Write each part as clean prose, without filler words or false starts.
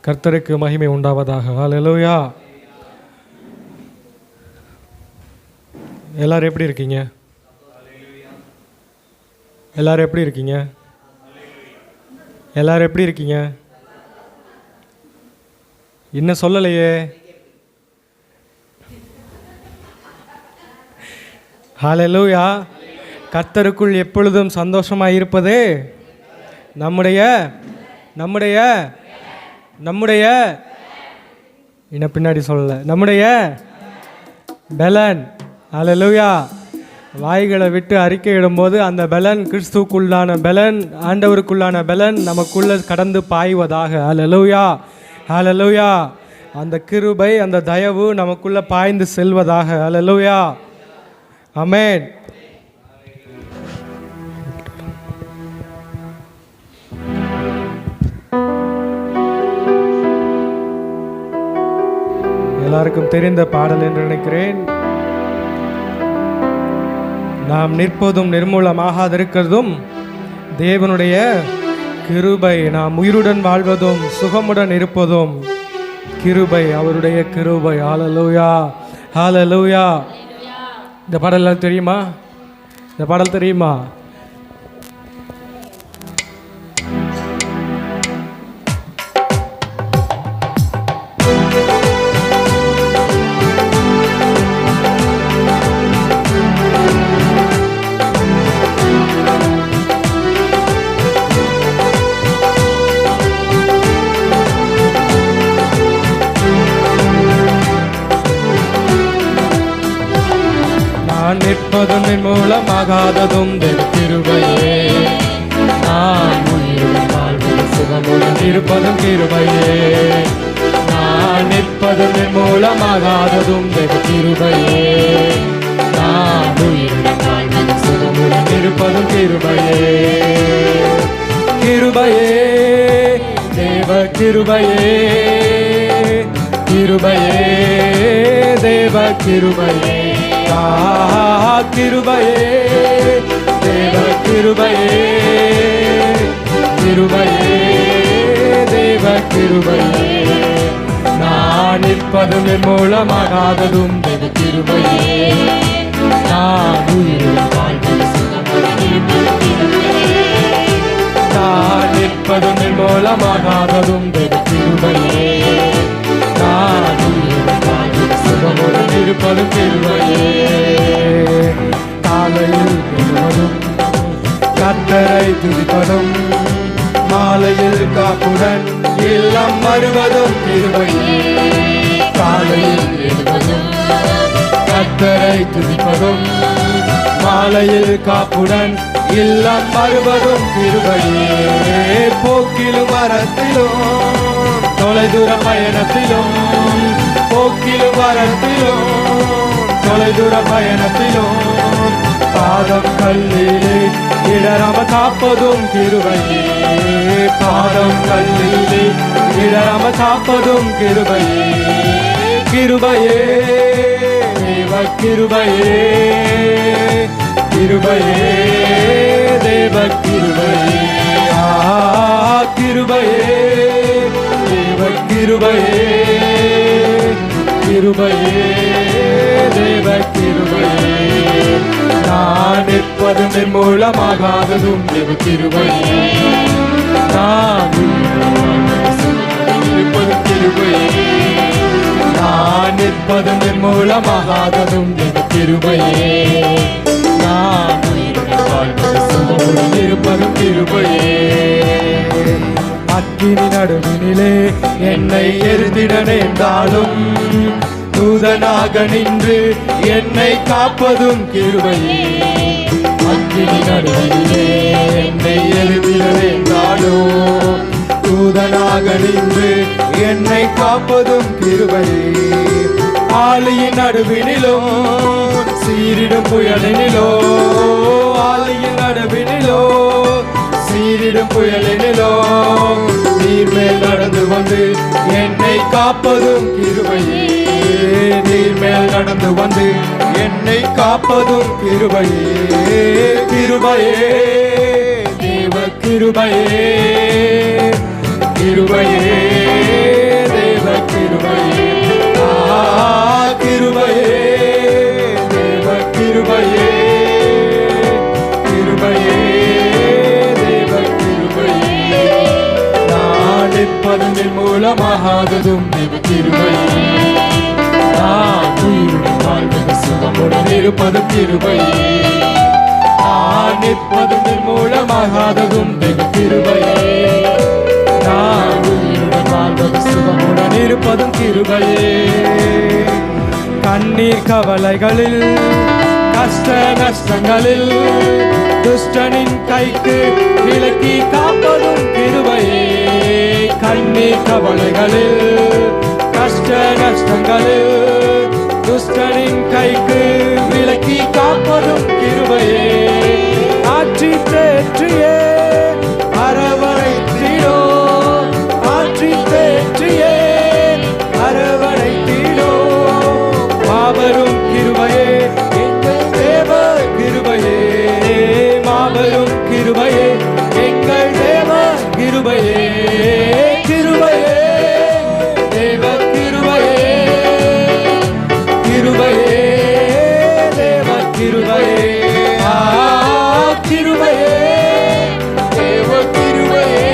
கர்த்தருக்கு மகிமை உண்டாவதாக. ஹல்லேலூயா. எல்லாரும் எப்படி இருக்கீங்க? எல்லாரும் எப்படி இருக்கீங்க? எல்லாரும் எப்படி இருக்கீங்க? இன்னும் சொல்லலையே. ஹல்லேலூயா. கர்த்தருக்குள் எப்பொழுதும் சந்தோஷமாக இருப்பதே நம்முடைய நம்முடைய நம்முடைய இன்னும் பின்னாடி சொல்லலை, நம்முடைய பெலன். ஹல்லேலூயா. வாய்களை விட்டு அறிக்கையிடும்போது அந்த பெலன், கிறிஸ்துக்குள்ளான பெலன், ஆண்டவருக்குள்ளான பெலன் நமக்குள்ள கடந்து பாய்வதாக. ஹல்லேலூயா. ஹல்லேலூயா. அந்த கிருபை, அந்த தயவு நமக்குள்ள பாய்ந்து செல்வதாக. ஹல்லேலூயா. ஆமென். எல்லாருக்கும் தெரிந்த பாடல் என்று நினைக்கிறேன். நாம் நிற்பதும் நிர்மூலமாகாதிருக்கிறதும் தேவனுடைய கிருபை, நாம் உயிருடன் வாழ்வதும் சுகமுடன் இருப்பதும் கிருபை, அவருடைய கிருபை. ஹல்லேலூயா. ஹல்லேலூயா. இந்த பாடல் தெரியுமா? இந்த பாடல் தெரியுமா? நிற்பதும் நிர்மூலமாகாததும் கிருபையே, நான் உயிருடன் வாழ்வது சுகமுடன் இருப்பதும் கிருபையே. நான் நிற்பதும் நிர்மூலமாகாததும் கிருபையே, நான் உயிருடன் வாழ்வது சுகமுடன் இருப்பதும் கிருபையே. கிருபையே, தேவ கிருபையே, கிருபையே, தேவ கிருபையே. கிருபையே, தேவ கிருபையே, கிருபையே, தேவ கிருபையே. நான் நிற்பதும் நிர்மூலமாகாததும் தேவ கிருபையே, நான் உயிருடன் வாழ்வது சுகமுடன் இருப்பதும் கிருபையே. நான் நிற்பதும் நிர்மூலமாகாததும் தேவ கிருபையே, நான் உயிருடன் வாழ்வது சுகமுடன் இருப்பதும் கிருபையே. காலையில் எழுவதும் கர்த்தரை துதிப்பதும், மாலையில் காப்புடன் இல்லம் வருவதும் கிருபையே. காலையில் எழுவதும் கர்த்தரை துதிப்பதும், மாலையில் காப்புடன் இல்லம் வருவதும் கிருபையே. போக்கிலும் வரத்திலும் தொலைதூர பயணத்திலும், போக்கிலும் வரத்திலும் தொலைதூர பயணத்திலும் பாதம் கல்லிலே இடராம காப்பதும் கிருபையே. பாதம் கல்லிலே இடராம காப்பதும் கிருபையே. கிருபையே, தேவ கிருபையே, கிருபையே, தேவ கிருபையே. கிருபையே, தேவ கிருபையே, கிருபையே, தேவ கிருபையே. நான் நிற்பதும் நிர்மூலமாகாததும் தேவ கிருபையே, நான் இருப்பதும் கிருபையே. நான் நிற்பதும் நிர்மூலமாகாததும் தேவ கிருபையே, நான் இருப்பதும் கிருபையே. அக்கினி நடுவினிலே என்னை எரிந்திட நேர்ந்தாலும், தூதனாக நின்று என்னை காப்பதும் கிருபையே. அக்கினி நடுவினிலே என்னை எரிந்திட நேர்ந்தாலும், தூதனாக நின்று என்னை காப்பதும் கிருபையே. ஆலியின் நடுவினிலும் சீரிடும் புயலினிலோ, ஆலியின் நடுவினிலோ சீரிடும் புயலினிலோ நீர் மேல் நடந்து வந்து என்னை காப்பதும் கிருபையே. நீர் மேல் நடந்து வந்து என்னை காப்பதும் கிருபையே. கிருபையே, தேவ கிருபையே, கிருபையே, நிற்பதும் நிர்மூலமாகாததும் தேவ கிருபையே. நான் உயிருடன் வாழ்வது சுகமுடன் இருப்பதும் கிருபையே. நான் நிற்பதும் நிர்மூலமாகாததும் தேவ கிருபையே. நான் உயிருடன் வாழ்வது சுகமுடன் இருப்பதும் கிருபையே. கண்ணீர் கவலைகளில் கஷ்ட நஷ்டங்களில் துஷ்டனின் கைக்கு விலக்கி காப்பதும் கிருபையே. கண்ணீர் கவலைகளில் கஷ்ட நஷ்டங்களில் துஷ்டனின் கைக்கு விலக்கி காப்பதும் கிருபையே. ஆற்றி தேற்றியே அரவணைத்திடோ, ஆற்றி தேற்றியே அரவணைத்திடோ. மாபெரும் கிருபையே எங்கள் தேவ கிருபையே. மாபெரும் கிருபையே எங்கள் தேவ கிருபையே. கிருபையே தேவ கிருபையே. கிருபையே தேவ கிருபையே. கிருபையே தேவ கிருபையே.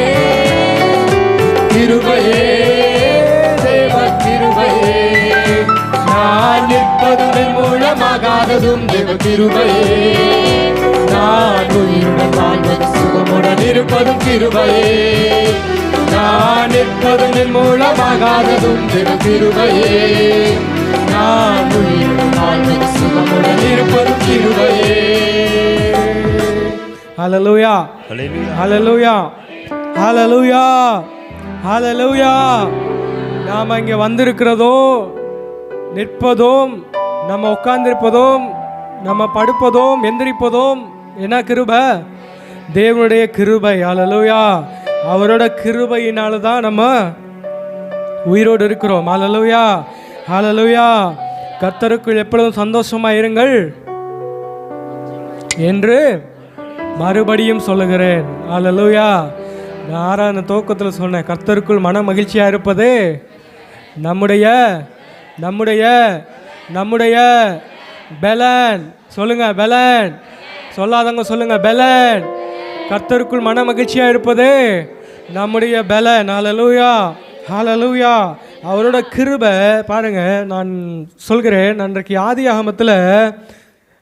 கிருபையே தேவ கிருபையே. நான் நிற்பதும் நிர்மூலமாகாததும் தேவ கிருபையே. நான் உயிருடன் வாழ்வது சுகமுடன் இருப்பதும் கிருபையே. நான் நிற்பதும் நிர்மூலமாகாததும் தேவ கிருபையே. நான் உயிருடன் வாழ்வது சுகமுடன் இருப்பதும் கிருபையே. ஹல்லேலூயா, ஹல்லேலூயா, ஹல்லேலூயா, ஹல்லேலூயா. நாம இங்கே வந்திருக்கிறதோ, நிற்பதும், நம்ம உட்கார்ந்திருப்பதும், நம்ம படுப்பதும், எந்திரிப்பதும் என்ன கிருபை? தேவனுடைய கிருபை. ஹல்லேலூயா. அவரோட கிருபையினால தான் நம்ம உயிரோடு இருக்கிறோம். ஹல்லேலூயா, ஹல்லேலூயா. கர்த்தருக்குள் எப்பொழுதும் சந்தோஷமா இருங்கள் என்று மறுபடியும் சொல்லுகிறேன். ஹல்லேலூயா. நான் ஆறான துவக்கத்தில் சொன்னேன், கர்த்தருக்குள் மன மகிழ்ச்சியா இருப்பது நம்முடைய நம்முடைய நம்முடைய பெலன். சொல்லுங்க பெலன். சொல்லாதவங்க சொல்லுங்க பெலன். கர்த்தருக்குள் மன மகிழ்ச்சியா இருப்பது நம்முடைய பெலன். ஹல்லேலூயா, ஹல்லேலூயா. அவரோட கிருபை பாருங்க. நான் சொல்கிறேன், அன்றைக்கு ஆதியாகமத்தில்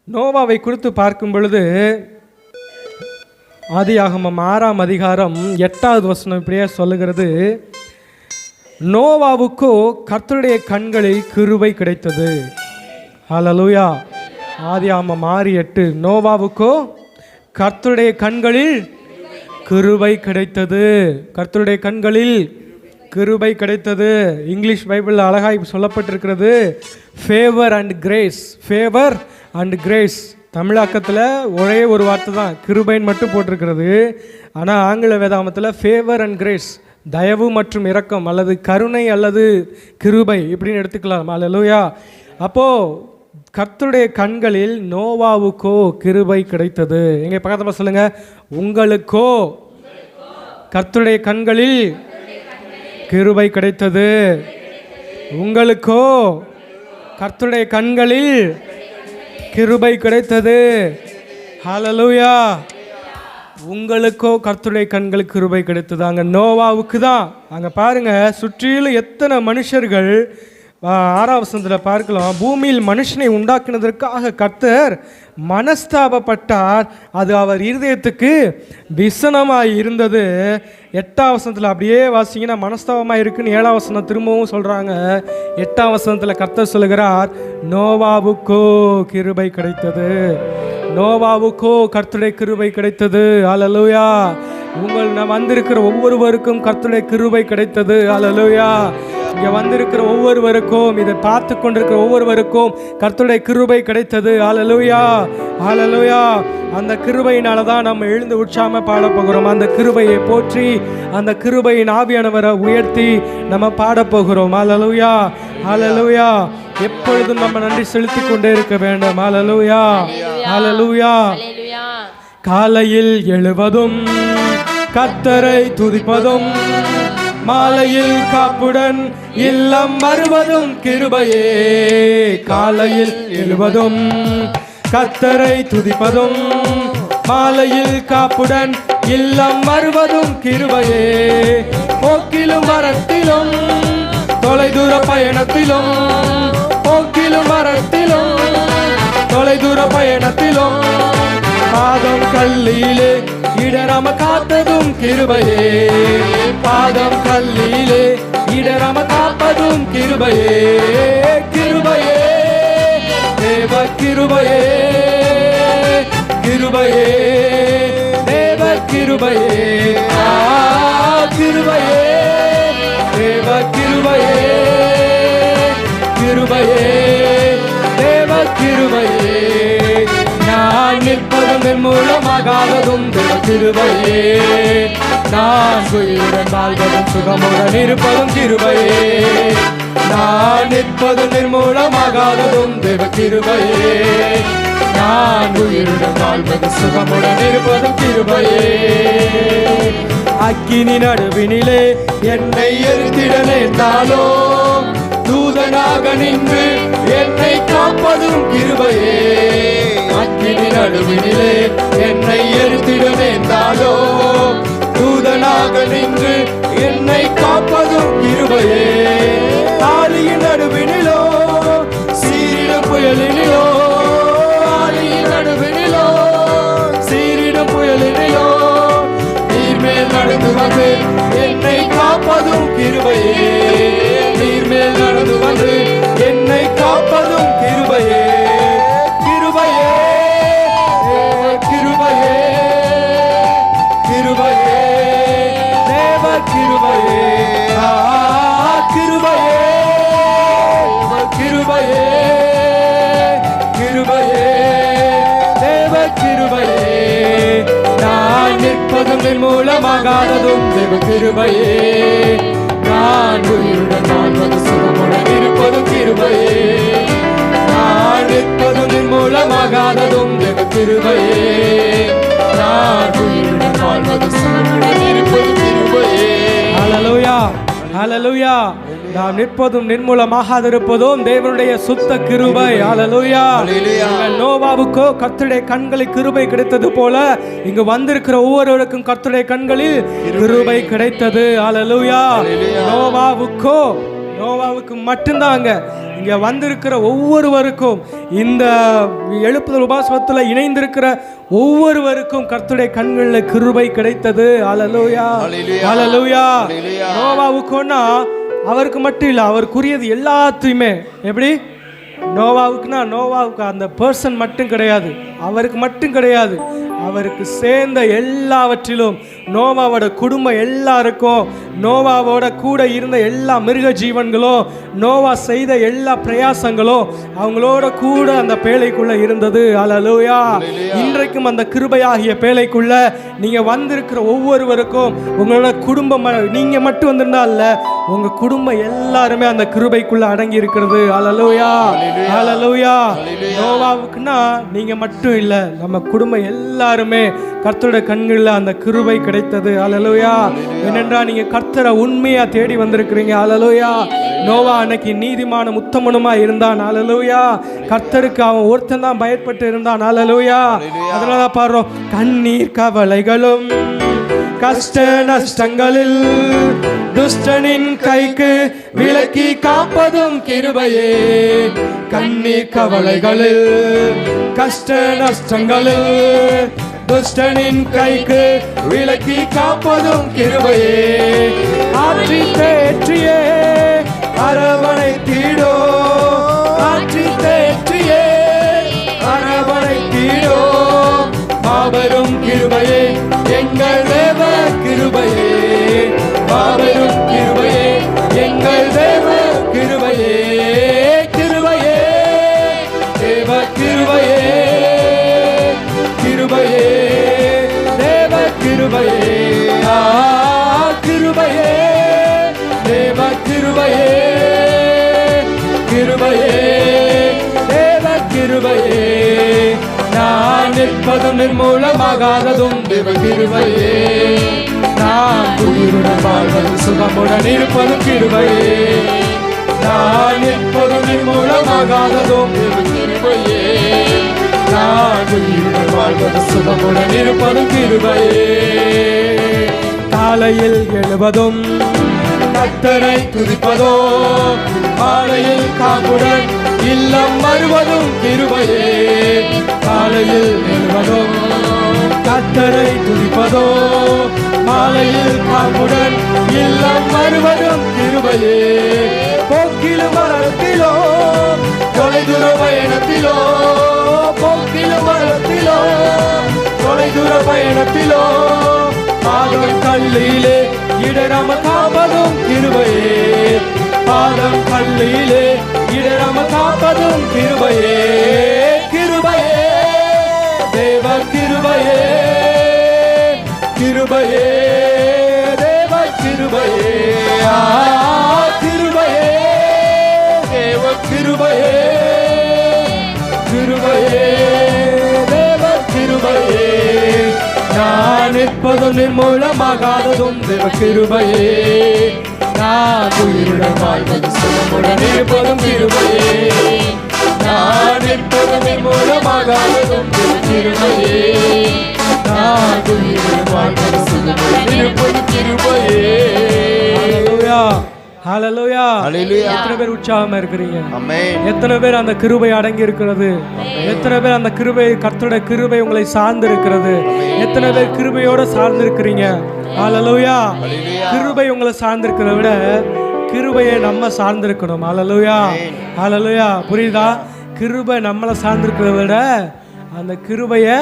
நோவாவை குறித்து பார்க்கும் பொழுது ஆதியாகமம் 6ஆம் அதிகாரம் 8வது வசனம் இப்படியே சொல்லுகிறது, நோவாவுக்கோ கர்த்தருடைய கண்களில் கிருபை கிடைத்தது. ஹல்லேலூயா. ஆதியாகமம் 6:8. நோவாவுக்கோ கர்த்தருடைய கண்களில் கிருபை கிடைத்தது. கர்த்தருடைய கண்களில் கிருபை கிடைத்தது. இங்கிலீஷ் பைபிளில் அழகாய் சொல்லப்பட்டிருக்கிறது, favour and grace. Favour and grace. தமிழாக்கத்தில் ஒரே ஒரு வார்த்தை தான், கிருபைன்னு மட்டும் போட்டிருக்கிறது. ஆனால் ஆங்கில வேதாகமத்தில் ஃபேவர் அண்ட் கிரேஸ், தயவு மற்றும் இரக்கம் அல்லது கருணை அல்லது கிருபை இப்படின்னு எடுத்துக்கலாம். ஹல்லேலூயா. அப்போது கர்த்தருடைய கண்களில் நோவாவுக்கோ கிருபை கிடைத்தது. எங்கே பக்கத்தில் சொல்லுங்க, உங்களுக்கோ கர்த்தருடைய கண்களில் கிருபை கிடைத்தது. உங்களுக்கோ கர்த்தருடைய கண்களில் கிருபை கிடைத்தது. ஹல்லேலூயா. உங்களுக்கோ கர்த்தருடைய கண்களுக்கு கிருபை கிடைத்தது. அங்கே நோவாவுக்கு தான். அங்கே பாருங்க, சுற்றிலும் எத்தனை மனுஷர்கள். 6ஆம் வசனத்தில் பார்க்கலாம், பூமியில் மனுஷனை உண்டாக்கினதற்காக கர்த்தர் மனஸ்தாபப்பட்டார், அது அவர் இருதயத்துக்கு விசனமாய் இருந்தது. 8ஆம் வசனத்தில் அப்படியே வாசிங்கன்னா மனஸ்தாபமாக இருக்குன்னு 7ஆம் வசனம் திரும்பவும் சொல்கிறாங்க. 8ஆம் வசனத்தில் கர்த்தர் சொல்லுகிறார், நோவாவுக்கோ கிருபை கிடைத்தது. நோவாவுக்கோ கர்த்தருடைய கிருபை கிடைத்தது. ஹல்லேலூயா. உங்கள் வந்திருக்கிற ஒவ்வொருவருக்கும் கர்த்தருடைய கிருபை கிடைத்தது. ஹல்லேலூயா. இங்கே வந்திருக்கிற ஒவ்வொருவருக்கும், இதை பார்த்து கொண்டிருக்கிற ஒவ்வொருவருக்கும் கர்த்தருடைய கிருபை கிடைத்தது. ஹல்லேலூயா, ஹல்லேலூயா. அந்த கிருபையினால தான் நம்ம எழுந்து உற்சாகமாக பாட போகிறோம். அந்த கிருபையை போற்றி, அந்த கிருபையின் ஆவியானவரை உயர்த்தி நம்ம பாட போகிறோம். ஹல்லேலூயா, ஹல்லேலூயா. எப்பொழுதும் நம்ம நன்றி செலுத்தி கொண்டே இருக்க வேண்டும். ஹல்லேலூயா, ஹல்லேலூயா. காலையில் எழுவதும் கர்த்தரை துதிப்பதும், மாலையில் காப்புடன் இல்லம் வருவதும் கிருபையே. காலையில் எழுவதும் கர்த்தரை துதிப்பதும், மாலையில் காப்புடன் இல்லம் வருவதும் கிருபையே. போக்கிலும் கல்லிலே இடராம காத்ததும் கிருபையே, பாதம் கல்லிலே இடராம காப்பதும் கிருபையே, கிருபையே தேவ கிருபையே, கிருபையே தேவ கிருபையே, கிருபையே தேவ கிருபையே, கிருபையே தேவ கிருபையே, நான் நிற்பதும் என் மூலமாகாததும் தேவ கிருபையே, நான் உயிருடன் வாழ்வதும் சுகமுடன் இருப்பதும் கிருபையே, நான் நிற்பதும் நிர்மூலமாகாததும் தேவ கிருபையே, நான் உயிருடன் வாழ்வதும் சுகமுடன் இருப்பதும் கிருபையே, அக்கினி நடுவினிலே என்னை எரித்திட நேர்ந்தாலோ தூதனாக நின்று என்னை காப்பதும் கிருபையே, அக்கினி நடுவினிலே என்னை எரித்திட நேர்ந்தாலோ தூதனாக நின்று என்னை காப்பதும் கிருபையே, ஆலியின் நடுவினிலோ சீரிடும் புயலினிலோ, ஆலியின் நடுவினிலோ சீரிடும் புயலினிலோ நீர்மேல் நடந்து வந்து என்னை காப்பதும் கிருபையே, நீர்மேல் நடந்து வந்து என்னை காப்பதும் கிருபையே, கிருபையே கிருபையே, கிருபையே தேவ கிருபையே, கிருபையே கிருபையே, கிருபையே தேவ கிருபையே, நான் நிற்பதும் என் மூலமாகாததும் தேவ கிருபையே, நான் உயிருடன் வாழ்வது சுகமுடன் இருப்பதும் கிருபையே, நான் நிற்பதும் என் மூலமாகாததும் தேவ கிருபையே, நான் உயிருடன் வாழ்வது சுகமுடன் இருப்பதும் கிருபையே. ஹல்லேலூயா ஹல்லேலூயா. நாம் நிற்பதும் நிர்மூலமாகாதிருப்பதும் தேவனுடைய சுத்த கிருபை. ஹல்லேலூயா. நோவாவுக்கோ கர்த்தருடைய கண்களில் கிருபை கிடைத்தது போல இங்கு வந்திருக்கிற ஒவ்வொருவருக்கும் கர்த்தருடைய கண்களில் கிருபை கிடைத்தது. ஹல்லேலூயா. நோவாவுக்கு மட்டும்தாங்க, இங்க வந்திருக்கிற ஒவ்வொருவருக்கும், இந்த எழுப்புதல் உபாசத்தில் இணைந்திருக்கிற ஒவ்வொருவருக்கும் கர்த்தருடைய கண்களில் கிருபை கிடைத்தது. ஹல்லேலூயா ஹல்லேலூயா. நோவாவுக்குன்னா அவருக்கு மட்டும் இல்லை, அவருக்குரியது எல்லாத்தையுமே. எப்படி நோவாவுக்கு அந்த பர்சன் மட்டும் கிடையாது, அவருக்கு மட்டும் கிடையாது, அவருக்கு சேர்ந்த எல்லாவற்றிலும் நோவாவோட குடும்பம் எல்லாருக்கும், நோவாவோட கூட இருந்த எல்லா மிருக ஜீவன்களும், நோவா செய்த எல்லா பிரயாசங்களும் அவங்களோட கூட அந்த பேழைக்குள்ள இருந்தது. ஹல்லேலூயா. இன்றைக்கும் அந்த கிருபையாகிய பேழைக்குள்ள நீங்க வந்திருக்கிற ஒவ்வொருவருக்கும் உங்களோட குடும்பம், நீங்க மட்டும் வந்திருந்தா இல்ல, உங்க குடும்பம் எல்லாருமே அந்த கிருபைக்குள்ள அடங்கி இருக்கிறது. ஹல்லேலூயா ஹல்லேலூயா. நோவாவுக்குன்னா நீங்க மட்டும் இல்ல, நம்ம குடும்பம் எல்லாருமே கர்த்தருடைய கண்களில் அந்த கிருபை கிடைத்தது. ஹல்லேலூயா. ஏனென்றா நீங்க கர்த்தரை உண்மையா தேடி வந்திருக்கிறீங்க. ஹல்லேலூயா. நோவா அன்னைக்கு நீதிமான உத்தமனுமா இருந்தான். ஹல்லேலூயா. கர்த்தருக்கு அவன் ஒருத்தன் தான் பயப்பட்டு இருந்தான். ஹல்லேலூயா. அதனால பாடுறோம், கண்ணீர் கவலைகளும் கஷ்ட நஷ்டங்களில் துஷ்டனின் கைக்கு விலக்கி காப்பதும் கிருபையே, கண்ணீர் கவலைகளில் கஷ்ட நஷ்டங்களில் துஷ்டனின் கைக்கு விலக்கி காப்பதும் கிருபையே, ஆற்றி தேற்றியே அரவணை தீடோ, ஆற்றி தேற்றியே அரவணை தீடோ, மாபெரும் கிருபையே எங்கள் தேவ கிருபையே, மாபெரும் கிருபையே எங்கள் தேவ கிருபையே, கிருபையே தேவ கிருபையே, கிருபையே தேவ கிருபையே, கிருபையே தேவ கிருபையே, கிருபையே தேவ கிருபையே, நான் நிற்பதும் நிர்மூலமாகாததும் தேவ கிருபையே, நான் உயிருடன் வாழ்வதும் சுகமுடன் இருப்பதும் கிருபையே, நான் நிற்பதும் நிர்மூலமாகாததும் தேவ கிருபையே, நான் உயிருடன் வாழ்வதும் சுகமுடன் இருப்பதும் கிருபையே, காலையில் எழுவதும் கர்த்தரை துதிப்பதோ, மாலையில் காப்புடன் இல்லம் வருவதும் கிருபையே, காலையில் எழுவதும் கர்த்தரை துதிப்பதோ மாலையில் காப்புடன் இல்லம் வருவதும் கிருபையே. போக்கிலும் மரத்திலோ தொலைதூர பயணத்திலோ, போக்கிலும் மரத்திலோ தொலைதூர பயணத்திலோ, பாதம் கல்லிலே இடராம காப்பதும் கிருபையே. பாதம் கல்லிலே இடராம காப்பதும் கிருபையே. கிருபையே தேவ கிருபையே, கிருபையே தேவ கிருபையே. கிருபையே தேவ கிருபையே, கிருபையே தேவ கிருபையே. நான் நிற்பதும் நிர்மூலமாகாததும் தேவ கிருபையே. நான் உயிருடன் வாழ்வது சுகமுடன் இருப்பதும் கிருபையே. நான் நிற்பதும் நிர்மூலமாகாததும் தேவ கிருபையே. நான் உயிருடன் வாழ்வது சுகமுடன் இருப்பதும் கிருபையே. ஹல்லேலூயா, ஹல்லேலூயா, ஹல்லேலூயா. எத்தனை பேர் உற்சாகமா இருக்கிறீங்க? ஆமென். எத்தனை பேர் அந்த கிருபை அடங்கி இருக்கிறது? எத்தனை பேர் அந்த கிருபை, கர்த்தருடைய கிருபை உங்களை சார்ந்து இருக்கிறது? எத்தனை பேர் கிருபையோட சார்ந்து இருக்கிறீங்க? ஹல்லேலூயா. கிருபை உங்களை சார்ந்திருக்கிறத விட கிருபையை நம்ம சார்ந்திருக்கணும். ஹல்லேலூயா, ஹல்லேலூயா. புரியுதா? கிருபை நம்மளை சார்ந்திருக்கிறத விட அந்த கிருபையை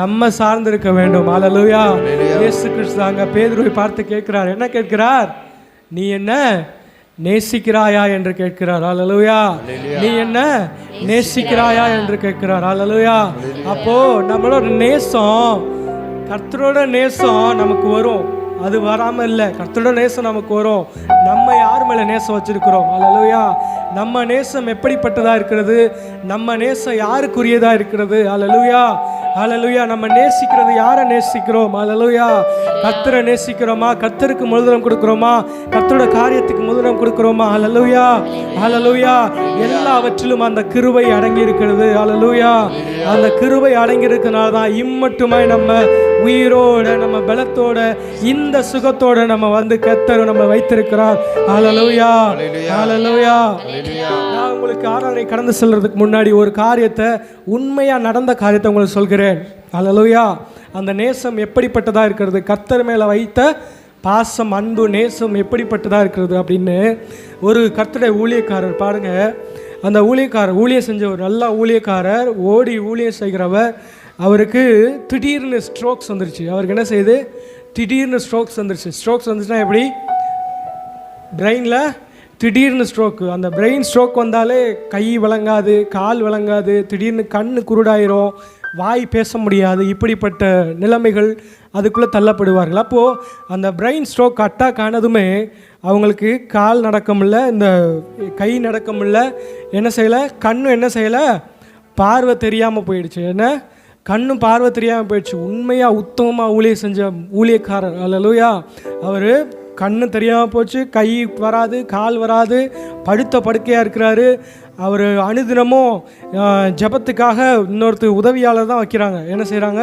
நம்ம சார்ந்திருக்க வேண்டும். ஹல்லேலூயா. இயேசு கிறிஸ்து அங்க பேதுருவை பார்த்து கேட்கிறார். என்ன கேட்கிறார்? நீ என்ன நேசிக்கிறாயா என்று கேட்கிறார். ஹல்லேலூயா. நீ என்ன நேசிக்கிறாயா என்று கேட்கிறார். ஹல்லேலூயா. அப்போ நம்மளோட நேசம், கர்த்தரோட நேசம் நமக்கு வரும். அது வராமல் இல்லை, கர்த்தரோட நேசம் நமக்கு வரும். நம்ம யார் மேலே நேசம் வச்சிருக்கிறோம்? ஹல்லேலூயா. நம்ம நேசம் எப்படிப்பட்டதா இருக்கிறது? நம்ம நேசம் யாருக்குரியதா இருக்கிறது? ஹல்லேலூயா, ஹல்லேலூயா. நம்ம நேசிக்கிறது யாரை நேசிக்கிறோம்? ஹல்லேலூயா. கர்த்தரை நேசிக்கிறோமா? கர்த்தருக்கு முதலிடம் கொடுக்கிறோமா? கர்த்தரோட காரியத்துக்கு முதலிடம் கொடுக்கிறோமா? ஹல்லேலூயா, ஹல்லேலூயா. எல்லாவற்றிலும் அந்த கிருபை அடங்கி இருக்கிறது. ஹல்லேலூயா. அந்த கிருபை அடங்கி இருக்கிறனால தான் இம்மட்டுமாய் நம்ம உயிரோட, நம்ம பலத்தோட, இந்த சுகத்தோட நம்ம வந்து கர்த்தர் நம்ம வைத்திருக்கிறார். ஹல்லேலூயா, ஹல்லேலூயா. நான் உங்களுக்கு ஆராதனை கடந்து செல்றதுக்கு முன்னாடி ஒரு காரியத்தை, உண்மையா நடந்த காரியத்தை உங்களுக்கு சொல்கிறேன். ஹல்லேலூயா. அந்த நேசம் எப்படிப்பட்டதா இருக்கிறது? கர்த்தர் மேல வைத்த பாசம், அன்பு, நேசம் எப்படிப்பட்டதா இருக்கிறது அப்படின்னு ஒரு கர்த்தருடைய ஊழியக்காரர் பாருங்க. அந்த ஊழியக்காரர், ஊழியம் செஞ்ச ஒரு நல்ல ஊழியக்காரர், ஓடி ஊழியம் செய்கிறவர், அவருக்கு திடீர்னு ஸ்ட்ரோக்ஸ் வந்துருச்சு. அவருக்கு என்ன செய்யுது? திடீர்னு ஸ்ட்ரோக்ஸ் வந்துருச்சு. ஸ்ட்ரோக்ஸ் வந்துச்சுன்னா எப்படி? பிரெயினில் திடீர்னு ஸ்ட்ரோக்கு. அந்த பிரெயின் ஸ்ட்ரோக் வந்தாலே கை விளங்காது, கால் விளங்காது, திடீர்னு கண்ணு குருடாயிரும், வாய் பேச முடியாது. இப்படிப்பட்ட நிலைமைகள் அதுக்குள்ளே தள்ளப்படுவார்கள். அப்போது அந்த பிரெயின் ஸ்ட்ரோக் அட்டாக் ஆனதுமே அவங்களுக்கு கால் நடக்க முடியல, இந்த கை நடக்க முடியல, என்ன செய்யலை, கண்ணும் என்ன செய்யலை, பார்வை தெரியாமல் போயிடுச்சு. என்ன, கண்ணும் பார்வை தெரியாமல் போயிடுச்சு. உண்மையாக உத்தமமாக ஊழியம் செஞ்ச ஊழியக்காரர். ஹல்லேலூயா. அவர் கண்ணு தெரியாமல் போச்சு, கை வராது, கால் வராது, படுத்த படுக்கையாக இருக்கிறாரு. அவர் அனுதினமும் ஜெபத்துக்காக இன்னொருத்தர் உதவியாளர் தான் வைக்கிறாங்க. என்ன செய்கிறாங்க?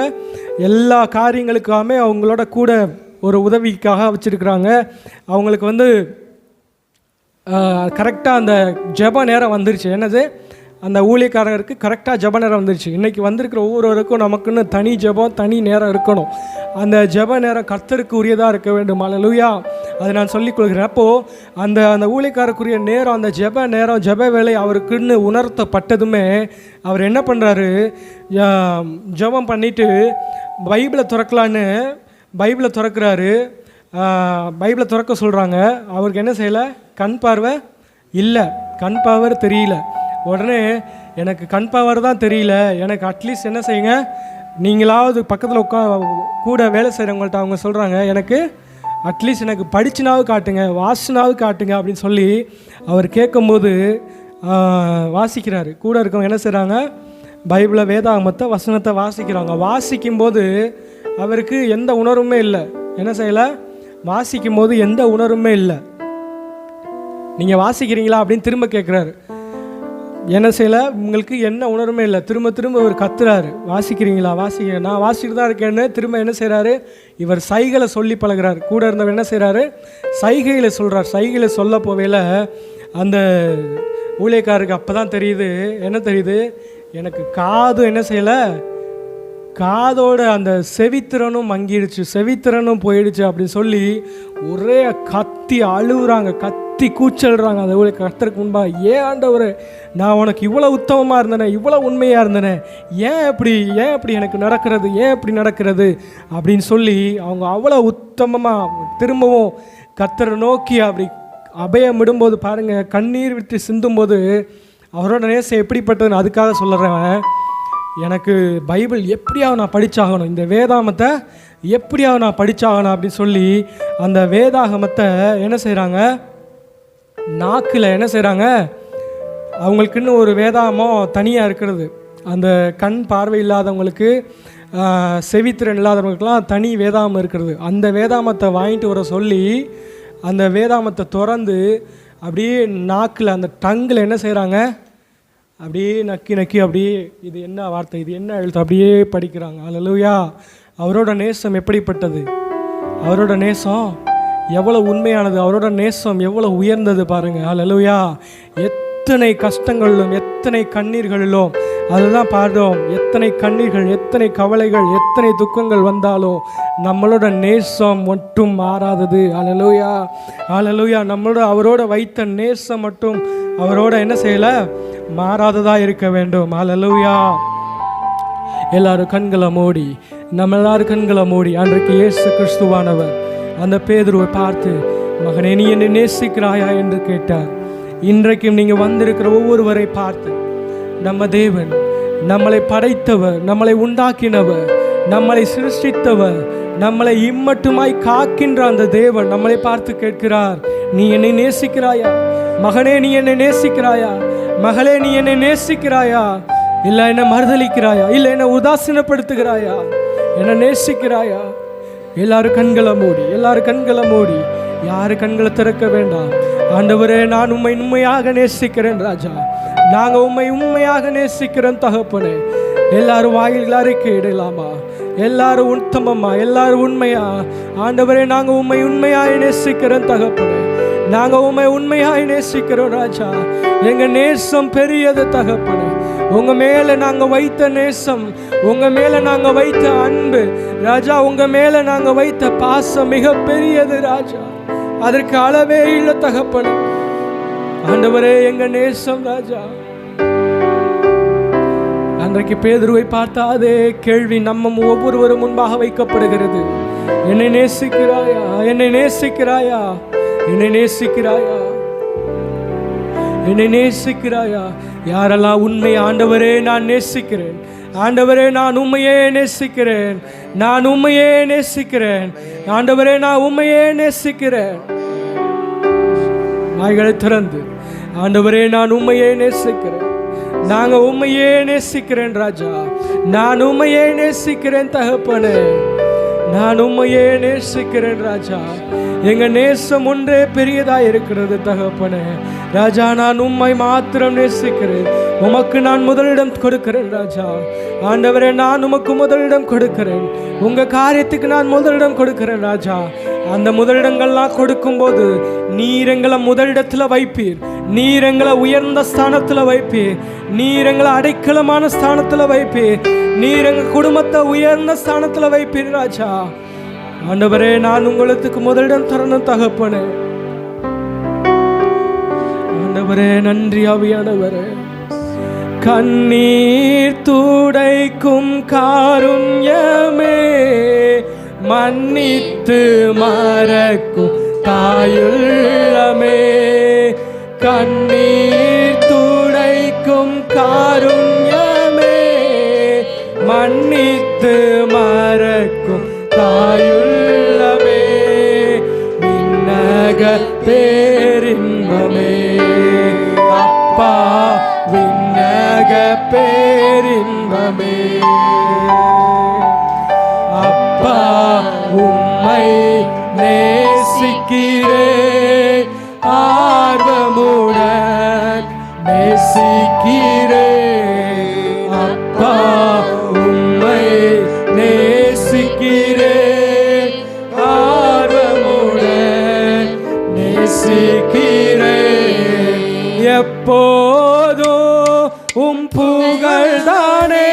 எல்லா காரியங்களுக்காமே அவங்களோட கூட ஒரு உதவிக்காக வச்சுருக்குறாங்க. அவங்களுக்கு வந்து கரெக்டாக அந்த ஜெப நேரம் வந்துருச்சு. என்னது? அந்த ஊழியக்காரருக்கு கரெக்டாக ஜெப நேரம் வந்துருச்சு. இன்றைக்கி வந்திருக்கிற ஒவ்வொருவருக்கும் நமக்குன்னு தனி ஜெபம், தனி நேரம் இருக்கணும். அந்த ஜெப நேரம் கர்த்தருக்கு உரியதாக இருக்க வேண்டும். ஹல்லேலூயா. அதை நான் சொல்லிக் கொள்கிறேன். அப்போது அந்த ஊழியக்காரருக்குரிய நேரம், அந்த ஜெப நேரம், ஜெப வேலை அவருக்குன்னு உணர்த்தப்பட்டதுமே அவர் என்ன பண்ணுறாரு? ஜெபம் பண்ணிவிட்டு பைபிளை திறக்கலான்னு பைபிளை திறக்கிறாரு. பைபிளை திறக்க சொல்கிறாங்க. அவருக்கு என்ன செய்யலை? கண் பார்வை இல்லை, கண் பவர் தெரியல. உடனே எனக்கு கண் பவர் தான் தெரியல, எனக்கு அட்லீஸ்ட் என்ன செய்யுங்க, நீங்களாவது பக்கத்தில் கூட வேலை செய்கிறவங்கள்ட்ட அவங்க சொல்கிறாங்க, எனக்கு அட்லீஸ்ட் எனக்கு படிச்சுனாவது காட்டுங்க, வாசினாவது காட்டுங்க அப்படின்னு சொல்லி அவர் கேட்கும்போது வாசிக்கிறாரு. கூட இருக்கவங்க என்ன செய்கிறாங்க? பைபிளை, வேதாகமத்தை, வசனத்தை வாசிக்கிறாங்க. வாசிக்கும்போது அவருக்கு எந்த உணர்வுமே இல்லை. என்ன செய்யலை? வாசிக்கும் போது எந்த உணர்வுமே இல்லை. நீங்கள் வாசிக்கிறீங்களா அப்படின்னு திரும்ப கேட்குறாரு. என்ன செய்யலை? உங்களுக்கு என்ன உணர்வுமே இல்லை. திரும்ப திரும்ப இவர் கத்துறாரு, வாசிக்கிறீங்களா, வாசிக்க. நான் வாசிக்கிட்டு தான் இருக்கேன்னு திரும்ப என்ன செய்கிறாரு? இவர் சைகளை சொல்லி பழகிறார். கூட இருந்தவர் என்ன செய்கிறாரு? சைகைகளை சொல்கிறார். சைகைகளை சொல்ல போவையில் அந்த ஊழியக்காரருக்கு அப்போ தான் தெரியுது. என்ன தெரியுது? எனக்கு காது என்ன செய்யலை, காதோட அந்த செவித்திறனும் மங்கிடுச்சு, செவித்திறனும் போயிடுச்சு அப்படின்னு சொல்லி ஒரே கத்தி அழுகுறாங்க, கத்தி கூச்சல்றாங்க. அந்த கர்த்தருக்கு முன்பாக, ஏன் ஆண்டவரே, நான் உனக்கு இவ்வளோ உத்தமமாக இருந்தேனே, இவ்வளோ உண்மையாக இருந்தேனே, ஏன் இப்படி எனக்கு நடக்கிறது, ஏன் இப்படி நடக்கிறது அப்படின்னு சொல்லி அவங்க அவ்வளோ உத்தமமாக திரும்பவும் கர்த்தரை நோக்கி அப்படி அபயம் விடும்போது பாருங்கள், கண்ணீர் விட்டு சிந்தும்போது அவரோட நேசம் எப்படிப்பட்டதுன்னு அதுக்காக சொல்லுறேன். எனக்கு பைபிள் எப்படியாவது நான் படித்தாகணும், இந்த வேதாகமத்தை எப்படியாவது நான் படித்தாகணும் அப்படின்னு சொல்லி அந்த வேதாகமத்தை என்ன செய்கிறாங்க, நாக்கில் என்ன செய்கிறாங்க, அவங்களுக்குன்னு ஒரு வேதாகமம் தனியாக இருக்கிறது. அந்த கண் பார்வை இல்லாதவங்களுக்கு, செவித்திறன் இல்லாதவங்களுக்கெல்லாம் தனி வேதாகமம் இருக்கிறது. அந்த வேதாகமத்தை வாங்கிட்டு வர சொல்லி அந்த வேதாகமத்தை திறந்து அப்படியே நாக்கில் அந்த டங்கில் என்ன செய்கிறாங்க, அப்படியே நக்கி நக்கி அப்படியே இது என்ன வார்த்தை, இது என்ன எழுத்து அப்படியே படிக்கிறாங்க. அல்லேலூயா. அவரோட நேசம் எப்படிப்பட்டது, அவரோட நேசம் எவ்வளோ உண்மையானது, அவரோட நேசம் எவ்வளோ உயர்ந்தது பாருங்கள். அல்லேலூயா. எத்தனை கஷ்டங்களிலும் எத்தனை கண்ணீர்களிலும் அதுதான் பாடுறோம், எத்தனை கண்ணீர்கள், எத்தனை கவலைகள், எத்தனை துக்கங்கள் வந்தாலும் நம்மளோட நேசம் மட்டும் மாறாதது. அல்லேலூயா, அல்லேலூயா. நம்மளோட அவரோட வைத்த நேசம் மட்டும் அவரோட என்ன செய்யலை, மாறாததாக இருக்க வேண்டும். அல்லேலூயா. எல்லாரும் கண்களை மூடி, நம்ம எல்லாரும் கண்களை மூடி, அன்றைக்கு இயேசு கிறிஸ்துவானவர் அந்த பேதுருவை பார்த்து, மகனே நீ என்னை நேசிக்கிறாயா என்று கேட்டார். இன்றைக்கும் நீங்கள் வந்திருக்கிற ஒவ்வொருவரை பார்த்து, நம்ம தேவன், நம்மளை படைத்தவர், நம்மளை உண்டாக்கினவர், நம்மளை சிருஷ்டித்தவர், நம்மளை இம்மட்டுமாய் காக்கின்ற அந்த தேவன் நம்மளை பார்த்து கேட்கிறார், நீ என்னை நேசிக்கிறாயா மகனே, நீ என்னை நேசிக்கிறாயா மகளே, நீ என்னை நேசிக்கிறாயா, இல்லை என்னை மறுதலிக்கிறாயா, இல்லை என்னை உதாசீனப்படுத்துகிறாயா, என்னை நேசிக்கிறாயா? எல்லாரும் கண்களை மூடி, எல்லாரும் கண்களை மூடி, யாரு கண்களை திறக்க வேண்டாம். ஆண்டவரே, நான் உம்மை உண்மையாக நேசிக்கிறேன் ராஜா, நாங்கள் உம்மை உண்மையாக நேசிக்கிறோம் தகப்பனே. எல்லாரும் வாயில் அறிக்கை இடலாமா, எல்லாரும் உத்தமமா, எல்லாரும் உண்மையா. ஆண்டவரே, நாங்கள் உம்மை உண்மையாய் நேசிக்கிறோம் தகப்பனே, நாங்கள் உம்மை உண்மையாய் நேசிக்கிறோம் ராஜா. எங்கள் நேசம் பெரியது தகப்பனே, உங்கள் மேலே நாங்கள் வைத்த நேசம், உங்கள் மேலே நாங்கள் வைத்த அன்பு ராஜா, உங்கள் மேலே நாங்கள் வைத்த பாசம் மிக பெரியது ராஜா, அதற்கு அளவே இல்லை தகப்பனே. ஆண்டவரே, எங்கள் நேசம் ராஜா. அன்றைக்கு பேதுருவை பார்த்த அதே கேள்வி நம்ம ஒவ்வொருவரும் முன்பாக வைக்கப்படுகிறது. என்னை நேசிக்கிறாயா, என்னை நேசிக்கிறாயா, என்னை நேசிக்கிறாயா, என்னை நேசிக்கிறாயா? யாரெல்லாம் உண்மை, ஆண்டவரே நான் நேசிக்கிறேன், ஆண்டவரே நான் உண்மையே நேசிக்கிறேன், நான் உண்மையே நேசிக்கிறேன், ஆண்டவரே நான் உண்மையே நேசிக்கிறேன். வாய்களை திறந்து, ஆண்டவரே நான் உண்மையே நேசிக்கிறேன், நாங்க உண்மையே நேசிக்கிறேன் ராஜா, நான் உண்மையே நேசிக்கிறேன் தகப்பனே, நான் உண்மையே நேசிக்கிறேன் ராஜா. எங்க நேசம் ஒன்றே பெரியதா இருக்கிறது தகப்பனே ராஜா. நான் உம்மை மாத்திரம் நேசிக்கிறேன், உமக்கு நான் முதலிடம் கொடுக்கிறேன் ராஜா. ஆண்டவரே, நான் உமக்கு முதலிடம் கொடுக்கிறேன், உங்க காரியத்துக்கு நான் முதலிடம் கொடுக்கிறேன் ராஜா. அந்த முதலிடங்கள்லாம் கொடுக்கும்போது நீர் எங்களை முதலிடத்தில் வைப்பீர், நீர் எங்களை உயர்ந்த ஸ்தானத்தில் வைப்பீர், நீர் எங்களை அடைக்கலமான ஸ்தானத்தில் வைப்பீர், நீர் எங்கள் குடும்பத்தை உயர்ந்த ஸ்தானத்தில் வைப்பீர் ராஜா. ஆண்டவரே, நான் உங்களுக்கு முதலிடம் தரணும் தகப்பனே. ஆண்டவரே, நன்றி ஆவியானவரே. கண்ணீர் துடைக்கும் காருண்யமே, மன்னித்து மறக்கும் தாயுள்ளமே, கண்ணீர் துடைக்கும் காருண்யமே, மன்னித்து மறக்கும் தாயுள்ளமே, விண்ணக பேரின்பமே அப்பா, விண்ணக பேரின்பமே அப்பா, உம்மை நேசிக்கிறேன், ஆர்வமுடன் நேசிக்கிறேன் அப்பா, உம்மை நேசிக்கிறேன், ஆர்வமுடன் நேசிக்கிறேன். எப்போதும் உம் புகழ்தானே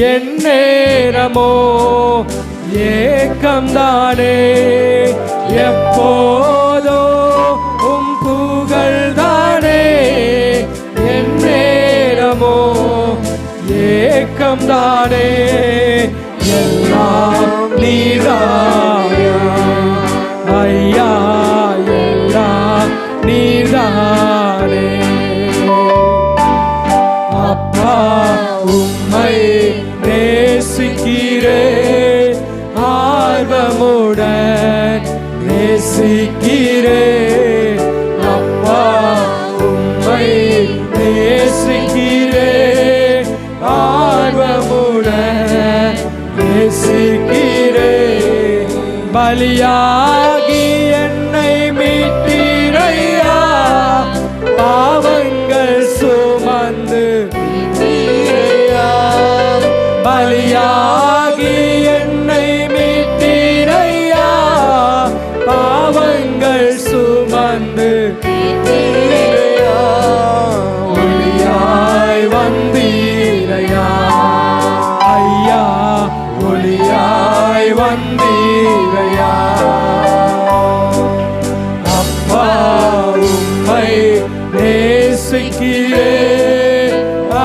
என் நேரமோ ஏக்கம்தானே, எப்போதோ உம் புகழ்தானே. என் நேரமோ ஏக்கம்தானே, எல்லாம் நீதானே ஐயா, எல்லாம் நீதானே. அப்பா உம்மை நேசிக்கிறேன், ஆர்வமுடன் நேசிக்கிறேன். அப்பா உம்மை நேசிக்கிறேன், ஆர்வமுடன் நேசிக்கிறேன். பலியாகி என்னை மீட்டீரையா, பாவங்கள் சுமந்து மீட்டீரையா. பலியாகி என்னை மீட்டீரையா, பாவங்கள் சுமந்து மீட்டீரையா. ஒளியாய் வந்தீரையா ஐயா, ஒளியாய் வந்தீரையா. அப்பா உம்மை நேசிக்கிறேன்,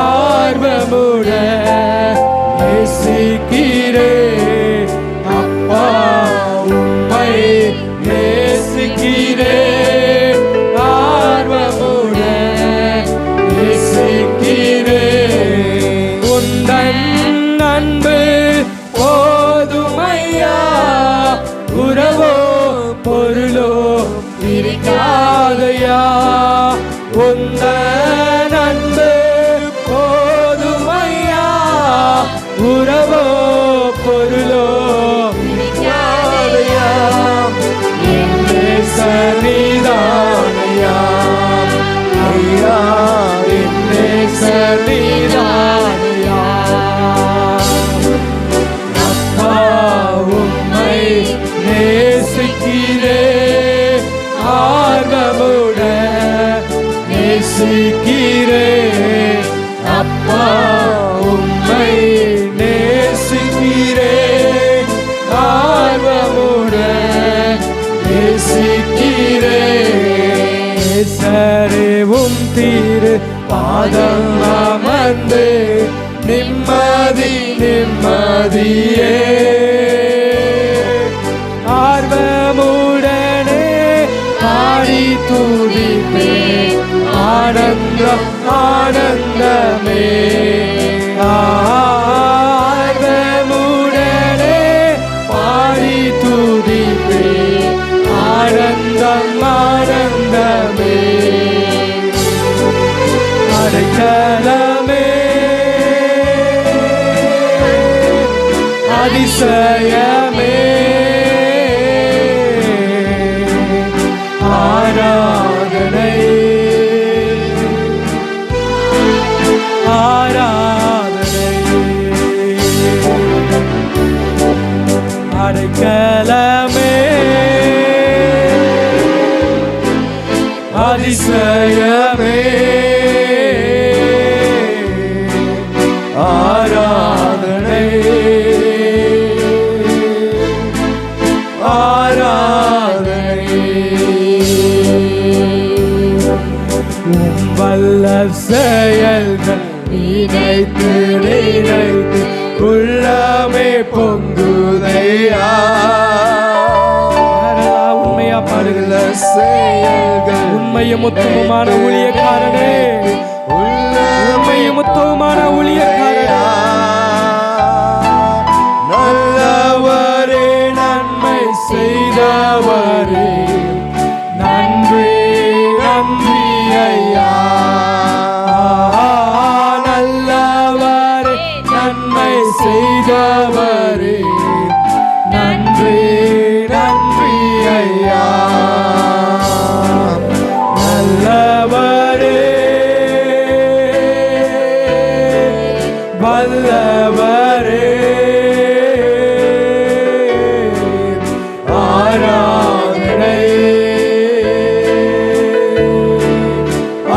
ஆர்வமுடன் நேசிக்கிறேன். அப்பா உம்மை நேசிக்கிறேன், ஆர்வமுடன் நேசிக்கிறேன். உந்தன் அன்பு போதுமையா, உறவோ பொருளோ பிரிக்காதையா. உந்தன் அன்பு போதுமையா, உறவோ பொருளோ பிரிக்காதையா. என்னே சன்னிதானையா ஐயா, என்னே சன்னிதானையா. அப்பா உம்மை நேசிக்கிறேன், ஆர்வமுடன் நேசிக்கிறேன். அப்பா உம்மை நேசிக்கிறேன், ஆர்வமுடன் நேசிக்கிறேன். நேசரேவும் தீரு பாதம் அமர்ந்து நிம்மதி நிம்மதியே, ஆர்வமுடனே பாடி துதிப்பேன். ஆனந்தம் ஆனந்தமே, ஆர்வமுடனே பாடி துதிப்பேன். ஆனந்தம் ஆனந்தமே. அடைக்கலமே அதிசயமே, ஆராதனை ஆராதனை. அடைக்கலமே அதிசயமே, ஆராதனை ஆராதனை. உம் வல்ல செயல்கள் நினைத்து நினைத்து உள்ளமே பொங்குதையா. உண்மையா பாடுகிற செயல்கள், உண்மையும் உத்தமமான ஊழியக்காரனே, உண்மையும் உத்தமமான ஊழியக்காரனே. நல்லவரே நன்மை செய்தவரே, நன்றி நன்றி ஐயா. நல்லவரே நன்மை செய்தவரே, நன்றி நன்றி ஐயா. நல்லவரே வல்லவரே, ஆராதனை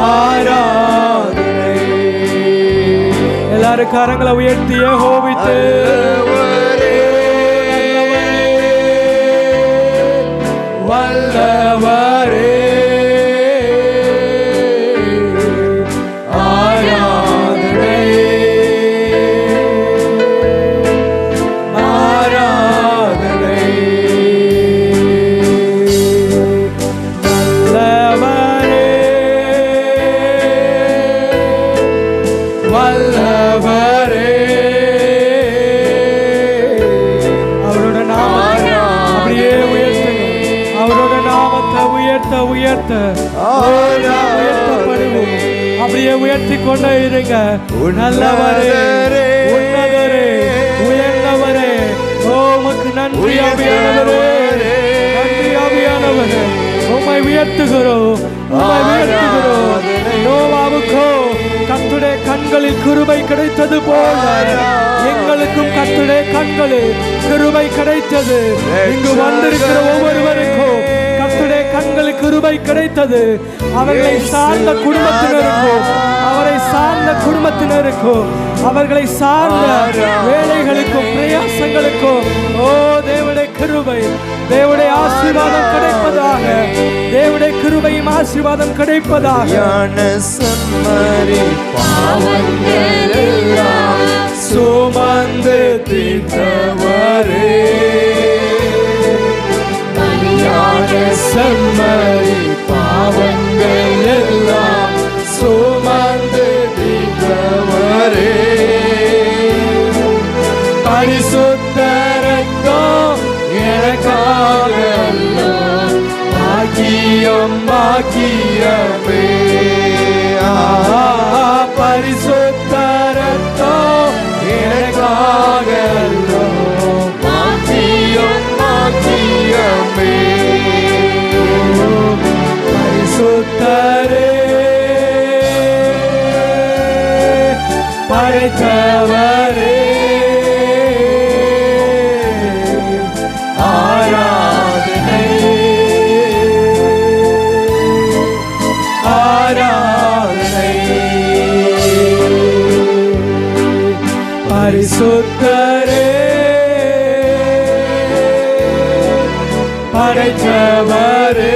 ஆராதனை. ரெண்டு கரங்களை உயர்த்தி ஏகோபித்து வல்லவரே அப்படியே உயர்த்தி கொண்டே இருங்க. நல்லவரே, உன்னதரே, உயர்ந்தவரே, உமக்கு நன்றி ஆவியானவரே, நன்றி ஆவியானவரே, உம்மை உயர்த்துகிறோம், உம்மை உயர்த்துகிறோம். நோவாவுக்கோ கர்த்தருடைய கண்களில் கிருபை கிடைத்தது போல எங்களுக்கும் கர்த்தருடைய கண்களில் கிருபை கிடைத்தது. இங்கு வந்திருக்கிற ஒவ்வொருவருக்கும் கர்த்தருடைய கண்களுக்கு கிருபை கிடைத்தது. அவர்களை சார்ந்த குடும்பத்தினருக்கும், அவரை சார்ந்த குடும்பத்தினருக்கும், அவர்களை சார்ந்த வேலைகளுக்கும் பிரயாசங்களுக்கும் ஓ தேவனுடைய கிருபை, தேவனுடைய ஆசீர்வாதம் கிடைப்பதாக, தேவனுடைய கிருபையும் ஆசீர்வாதம் கிடைப்பதாக. சுமந்து தீர்த்தவரே, செம்மறி பாவங்கள் எல்லாம் சுமந்து தீர்த்தவரே, பரிசுத்த ரத்தம் எனக்காக பாக்கியம் பாக்கியமே. பரிசுத்த ரத்தம் எனக்காக பாக்கியம் பாக்கியமே. பரிசுத்தரே, படைத்தவரே, ஆராதனை ஆராதனை. பரிசுத்தரே, படைத்தவரே,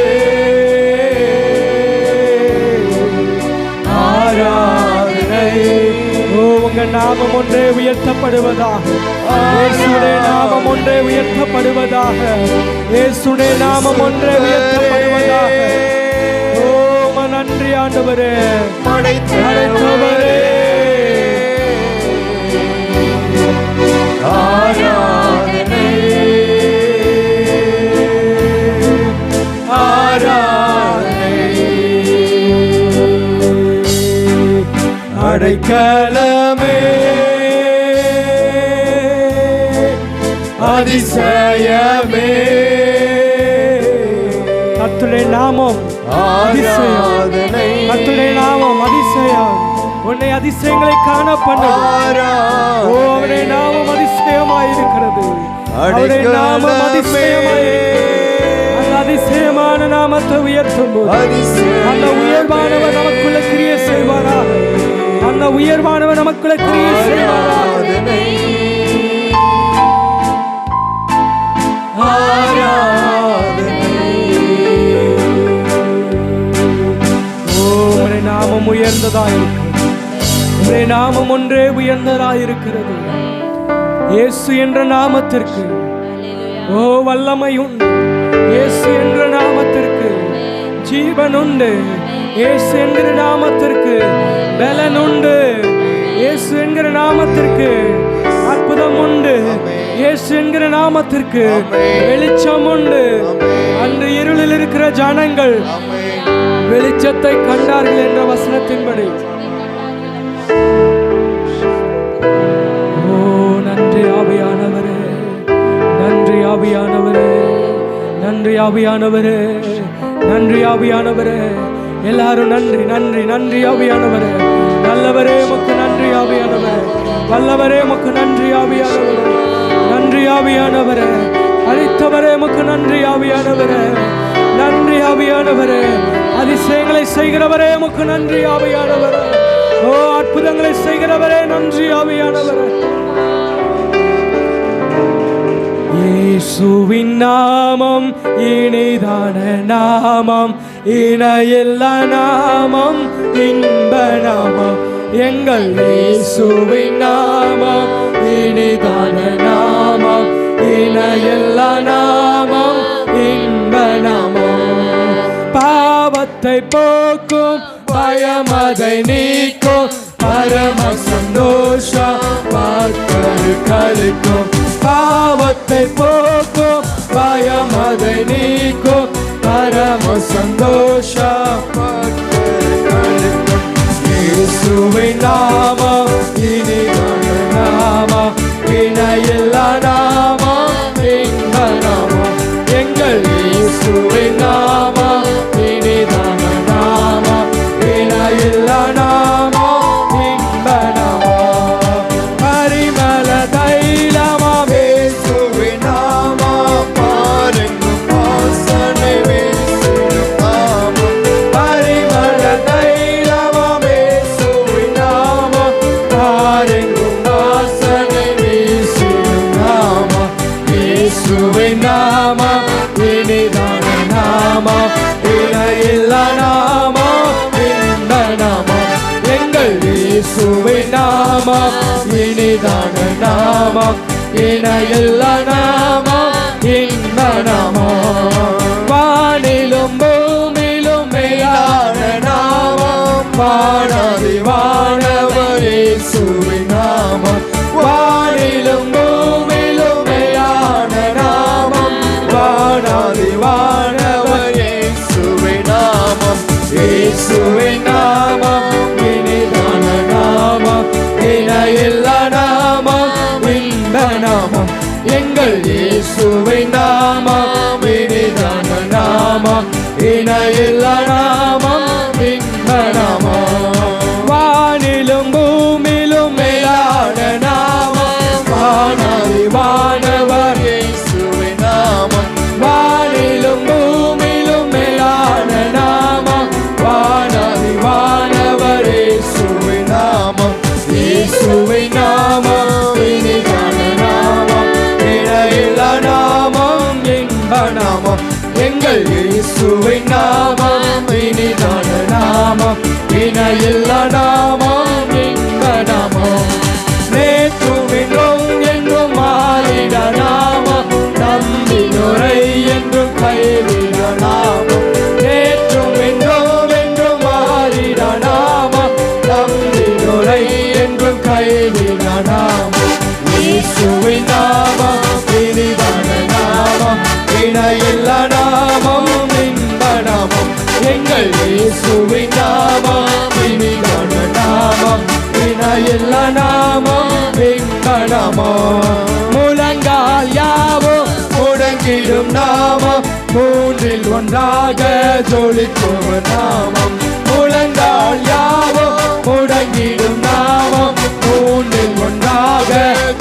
உங்க நாமம் ஒன்றே உயர்த்தப்படுவதாக, இயேசுடைய நாமம் ஒன்றே உயர்த்தப்படுவதாக, இயேசுடைய நாமம் ஒன்றே உயர்த்தப்படுவதாக. ஓ நன்றி ஆண்டவரே, படைத்தவரே, ஆராதனை ஆராதனை. அடைக்கலமே அதிசயமே, கர்த்தருடைய நாமம் அதிசயம், கர்த்தருடைய நாமம் அதிசயம். உன்னை அதிசயங்களை காண பண்ணும். ஓ அவருடைய நாமம் அதிசயமாயிருக்கிறது, அவருடைய நாமம் அதிசயமாயிருக்கிறது. அந்த அதிசயமான நாமத்தை உயர்த்தும் போது அந்த உயர்வானவர் நமக்குள்ள கிரியை செய்வாராக, அந்த உயர்வானவர் நமக்குள்ள கிரியை செய்வாராக. உம்முடைய நாமம் உயர்ந்ததாயிருக்கிறது, உம்முடைய நாமம் ஒன்றே உயர்ந்ததாயிருக்கிறது. இயேசு என்ற நாமத்திற்கு ஓ வல்லமை உண்டு, இயேசு என்ற நாமத்திற்கு ஜீவன் உண்டு, இயேசு என்கிற நாமத்திற்கு பலன் உண்டு, இயேசு என்கிற நாமத்திற்கு அற்புதம் உண்டு, இயேசு என்கிற நாமத்திற்கு வெளிச்சம் உண்டு. அன்று இருளில் இருக்கிற ஜனங்கள் வெளிச்சத்தை கண்டார்கள் என்ற வசனத்தின்படி. ஓ நன்றி ஆவியானவரே, நன்றி ஆவியானவரே, நன்றி ஆவியானவரே, நன்றி ஆவியானவரே. எல்லாரும் நன்றி நன்றி நன்றி ஆவியானவரே. நல்லவரே உமக்கு நன்றி ஆவியானவரே, வல்லவரே உமக்கு நன்றி ஆவியானவரே, நன்றி ஆவியானவரே. அளித்தவரே உமக்கு நன்றி ஆவியானவரே, நன்றி ஆவியானவரே. அதிசயங்களை செய்கிறவரே உமக்கு நன்றி ஆவியானவரே, ஓ அற்புதங்களை செய்கிறவரே நன்றி ஆவியானவரே. இயேசுவின் நாமம் இனிதான நாமம், இணையில்ல நாமம், இன்ப நாமம். எங்கள் இயேசுவின் நாமம் இனிதான நாமம், இணையில்ல நாமம், இன்ப நாமம். பாவத்தை போக்கும், பயமதை நீக்கும், பரம சந்தோஷம் வாக்களிக்கும். பாவத்தை போக்கும், பயமதை நீக்கும், பரம சந்தோஷம் வாக்களிக்கும். இயேசுவின் நாமம் இனிதான நாமம், இணையில்ல நாமம், இன்ப நாமம். எங்கள் இயேசுவின் நாமம் இனிதான நாமம், இணையில்ல நாமம், இன்ப நாமம். பரிமள தைலமாம் இயேசுவின் நாமம், பாருங்கும் வாசனை வீசிடும் நாமம். பரிமள தைலமாம் இயேசுவின் நாமம், பாருங்கும் வாசனை வீசிடும் நாமம். இயேசுவின் நாமம் இனிதான நாமம், இணையில்ல நாமம், இன்ப நாமம். எங்கள் இயேசுவின் நாமம் இனிதான நாமம், இணையில்ல நாமம், இன்ப நாமம். வானிலும் பூமியிலும் மேலான நாமம், வானாதி வானவர் இயேசுவின் நாமம். வானிலும் பூமியிலும் மேலான நாமம், வானாதி வானவர் இயேசுவின் நாமம். இயேசுவின் நாமம் இனிதான நாமம், இணையில்ல நாமம், இன்ப நாமம். எங்கள் இயேசுவின் நாமம் இனிதான நாமம், இணையில்ல நாமம், இன்ப நாமம். வானிலும் பூமியிலும் மேலான நாமம், வானாதி வானவர் இயேசுவின் நாமம். வானிலும் பூமியிலும் மேலான நாமம், வானாதி வானவர் இயேசுவின் நாமம். இயேசுவின் நாமம் இனிதான நாமம், இணையில்ல நாமம், இன்ப நாமம். எங்கள் இயேசுவின் நாமம் இனிதான நாமம், இணையில்ல நாமம், இன்ப நாமம். நேற்றும் இன்றும் என்றும் மாறிட நாமம், நம்பினோரை என்றும் கைவிட நாமம். நேற்றும் இன்றும் என்றும் மாறிட நாமம், நம்பினோரை என்றும் கைவிட நாமம். இயேசுவின் நாமம் இனிதான நாமம், இணையில்ல நாமம், இன்ப நாமம். எங்கள் இயேசுவின் நாமம் இனிதான நாமம், இணையில்ல நாமம், இன்ப நாமம். முழங்கால் யாவும் முடங்கிடும் நாமம், மூன்றில் ஒன்றாக ஜொலிக்கும் நாமம். முழங்கால் யாவும் முடங்கிடும் நாமம், மூன்றில் ஒன்றாக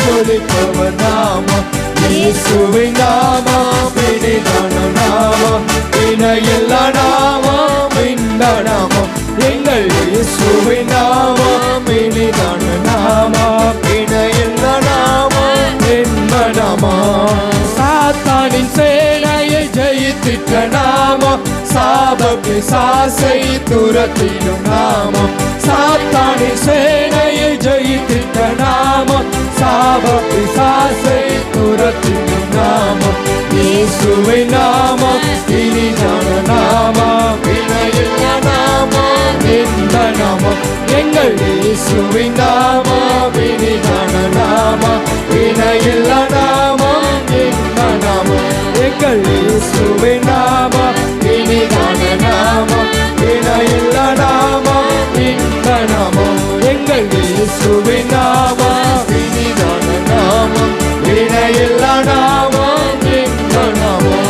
ஜொலிக்கும் நாமம். இயேசுவின் நாமம் இனிதான நாமம், இணையில்ல நாமம், இன்ப நாமம். எங்கள் இயேசுவின் நாமம் இனிதான நாமம், இணையில்ல நாமம், இன்ப நாமம். சாத்தானின் சேனையை ஜெயித்திட்ட நாமம், சாப பிசாசை துரத்திடும் நாமம். சாத்தானின் சேனையை ஜெயித்திட்ட நாமம், சாப பிசாசை துரத்திடும் நாமம். இயேசுவின் நாமம் இனிதான நாமம், இணையில்ல நாமம், இன்ப நாமம். எங்கள் இயேசுவின் நாமம் இனிதான நாமம், இணையில்ல நாமம், இன்ப நாமம். எங்கள் இயேசுவின் நாமம் இனிதான நாமம், இணையில்ல நாமம், இன்ப நாமம். எங்கள் இயேசுவின் நாமம் இனிதான நாமம், இணையில்ல நாமம், இன்ப நாமம்.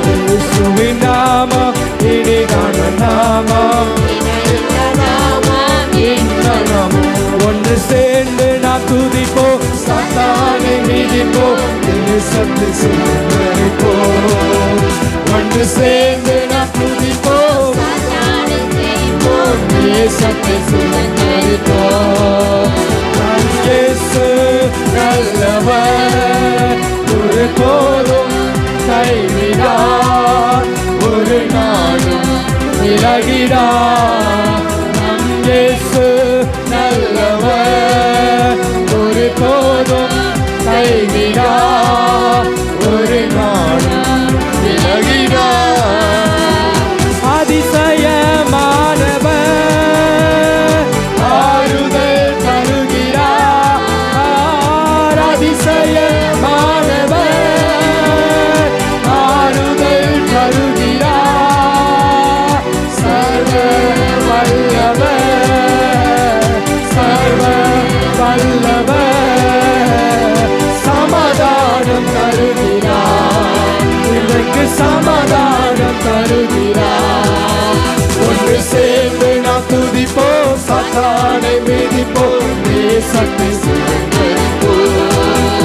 இயேசுவின் நாமம் இனிதான நாமம், இணையில்ல நாமம், இன்ப நாமம். ஒன்று சேர்ந்து நாம் துதிப்போம், சாத்தானை மிதிப்போம், தேசத்தை சுதந்தரிப்போம். ஒன்று சேர்ந்து நாம் துதிப்போம், தேசத்தை சுதந்தரிப்போம். விலகிடா. நம் இயேசு நல்லவர், ஒரு போதும் கைவிடா, ஒரு நாளும் விலகிடா. அதிசயமானவர், ஆறுதல் தருகிறார். அதிசயமானவர், ஆறுதல் தருகிறார். சர்வ வல்லவர், சர்வ வல்லவர், சமாதானம் தருகிறார். இன்றைக்கு சமாதானம் தருகிறார். ஒன்று சேர்ந்து நாம் துதிப்போம், சாத்தானை மிதிப்போம், தேசத்தை சுதந்தரிப்போம்.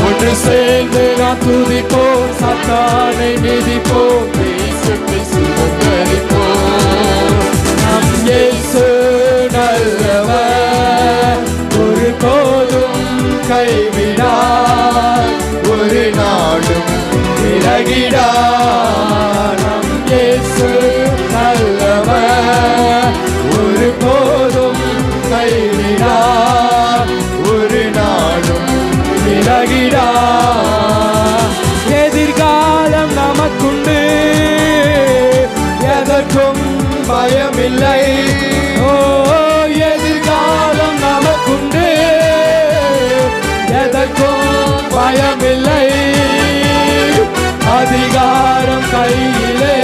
ஒன்று சேர்ந்து நாம் துதிப்போம், சாத்தானை மிதிப்போம், தேசத்தை சுதந்தரிப்போம். நம் இயேசு நல்லவர், ஒரு போதும் கைவிடார், ஒரு நாளும் விலகிடார். நம் இயேசு நல்லவர், ஒரு போதும் கைவிடார், ஒரு நாளும் விலகிடார். எதிர்காலம் நமக்குண்டு, எதற்கும் பயமில்லை. ஓ, எதிர்காலம் நமக்குண்டு, எதற்கும் பயமில்லை. அதிகாரம் கையிலே,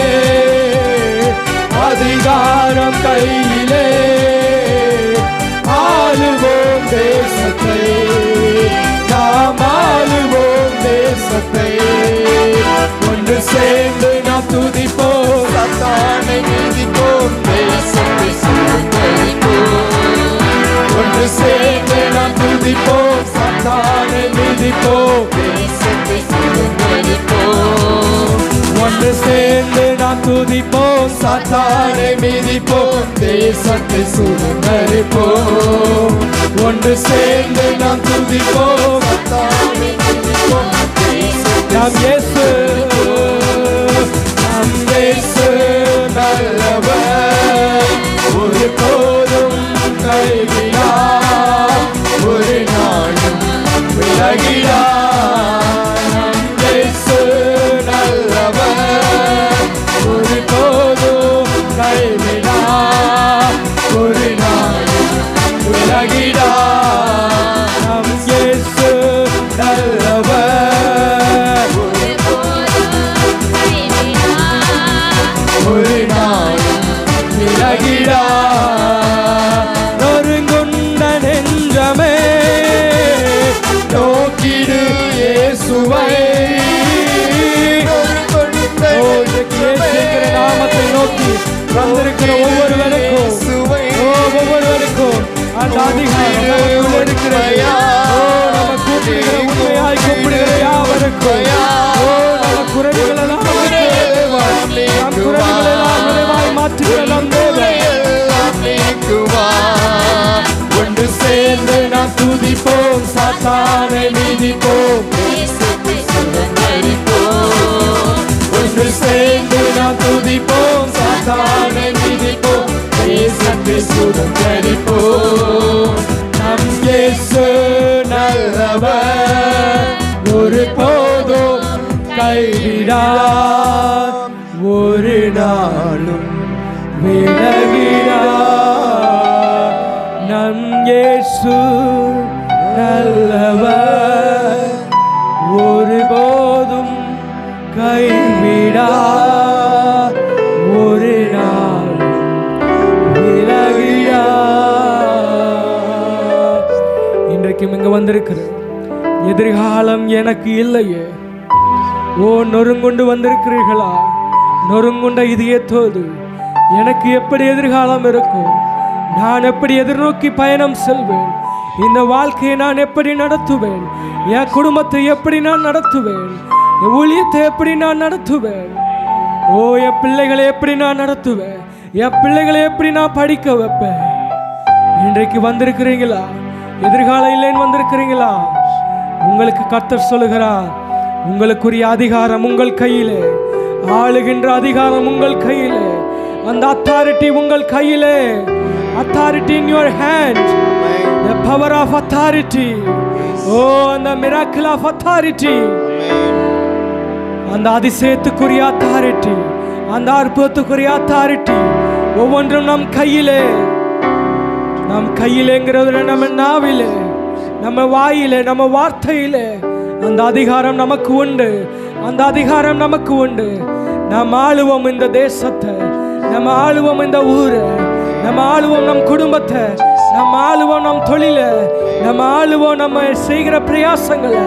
அதிகாரம் கையிலே, ஆளுவோம் தேசத்தை, நாம் ஆளுவோம் தேசத்தை. ஒன்று சேர்ந்து நாம் துதிப்போம், சாத்தானை மிதிப்போம், தேசத்தை சுதந்தரிப்போம். ஒன்று சேர்ந்து நாம் துதிப்போம், சாத்தானை மிதிப்போம், தேசத்தை சுதந்தரிப்போம். ஒன்று சேர்ந்து நாம் துதிப்போம், சாத்தானை மிதிப்போம், தேசத்தை சுதந்தரிப்போம். ஒன்று சேர்ந்து நாம் துதிப்போம், சாத்தானை மிதிப்போம், நம் இயேசு, நம் இயேசு நல்லவர், ஒரு போதும் கைவிடார், ஒரு நாளும் விலகிடார். நம் இயேசு நல்லவர், ஒரு போதும் கைவிடார், ஒரு நாளும் விலகிடார். நம் இயேசு நல்லவர், ஒரு நாளும் விலகிடார். நொறுங்குண்ட நெஞ்சமே நோக்கிடு இயேசுவை. நாமத்தை நோக்கி வந்திருக்கிற ஒவ்வொருவருக்கும், ஒவ்வொருவருக்கும் அந்த அதிகாரம் இருக்கிற, நம்ம கூப்பிடுகிற உண்மையாய் கூப்பிடுகிற யாவருக்கும், நம்ம குறைவுகள் எல்லாம் நம் குறைவுகள் எல்லாம் நிறைவாய் மாற்றுகிற நம் தேவன். ஒன்று சேர்ந்து நாம் துதிப்போம், சாத்தானை மிதிப்போம், தேசத்தை சுதந்தரிப்போம். ஒன்று சேர்ந்து நாம் துதிப்போம், சாத்தானை மிதிப்போம், தேசத்தை சுதந்தரிப்போம். நம் இயேசு நல்லவர், ஒரு போதும் கைவிடார், ஒரு நாளும் விலகிடார். நம் இயேசு நல்லவர், ஒரு போதும் கைவிடார், ஒரு நாள் விலகிடார். இன்றைக்கும் இங்க வந்திருக்கிற எதிர்காலம் எனக்கு இல்லையே, ஓ நொறுங்குண்டு வந்திருக்கிறீர்களா? நொறுங்குண்ட இதயத்தோடு எனக்கு எப்படி எதிர்காலம் இருக்கும்? நான் எப்படி எதிர்நோக்கி பயணம் செல்வேன்? இந்த வாழ்க்கையை நான் எப்படி நடத்துவேன்? என் குடும்பத்தை எப்படி நான் நடத்துவேன்? என் ஊழியத்தை எப்படி நான் நடத்துவேன்? ஓ என் பிள்ளைகளை எப்படி நான் நடத்துவேன்? என் பிள்ளைகளை எப்படி நான் படிக்க வைப்பேன்? இன்றைக்கு வந்திருக்கிறீங்களா? எதிர்காலம் இல்லைன்னு வந்திருக்கிறீங்களா? உங்களுக்கு கர்த்தர் சொல்லுகிறார், உங்களுக்குரிய அதிகாரம் உங்கள் கையிலே, ஆளுகின்ற அதிகாரம் உங்கள் கையிலே. அந்த அத்தாரிட்டி உங்கள் கையிலே. Authority in your hand. The power of authority. Oh, and the miracle of authority. அந்த அதிசயத்துக்குரிய authority, அந்த அற்புதத்துக்குரிய authority ஒவ்வொன்றும் நம் கையிலே. நம் கையிலேங்கிறதுல, நம்ம நாவிலே, நம்ம வாயிலே, நம்ம வார்த்தையிலே அந்த அதிகாரம் நமக்கு உண்டு. அந்த அதிகாரம் நமக்கு உண்டு. நாம் ஆளுவோம் இந்த தேசத்தை, நம்ம ஆளுவோம் இந்த ஊரை, நம்ம ஆளுவோம் நம் குடும்பத்தை, நம்ம ஆளுவோம் நம் தொழிலை, நம்ம ஆளுவோம் நம்ம செய்கிற பிரயாசங்களை,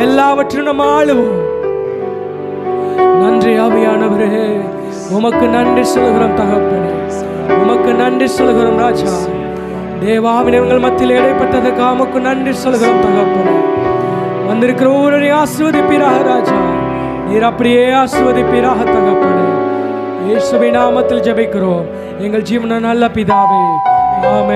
எல்லாவற்றையும் நம்ம ஆளுவோம். நன்றி ஆவியானவரே, உமக்கு நன்றி சொல்கிறோம் தகப்பனே, உமக்கு நன்றி சொல்கிறோம் ராஜா. தேவாவினங்கள் மத்தியில் இடைப்பட்டதுக்கு உமக்கு நன்றி சொல்கிறோம் தகப்பனே. வந்திருக்கிற ஒவ்வொருவரையும் ஆசீர்வதிப்பீராக ராஜா. நீர் அப்படியே ஆசீர்வதிப்பீராக தகப்பனே. இயேசுவின் நாமத்தில் ஜெபிக்கிறோம் எங்கள் ஜீவன நல்ல பிதாவே, ஆமென்.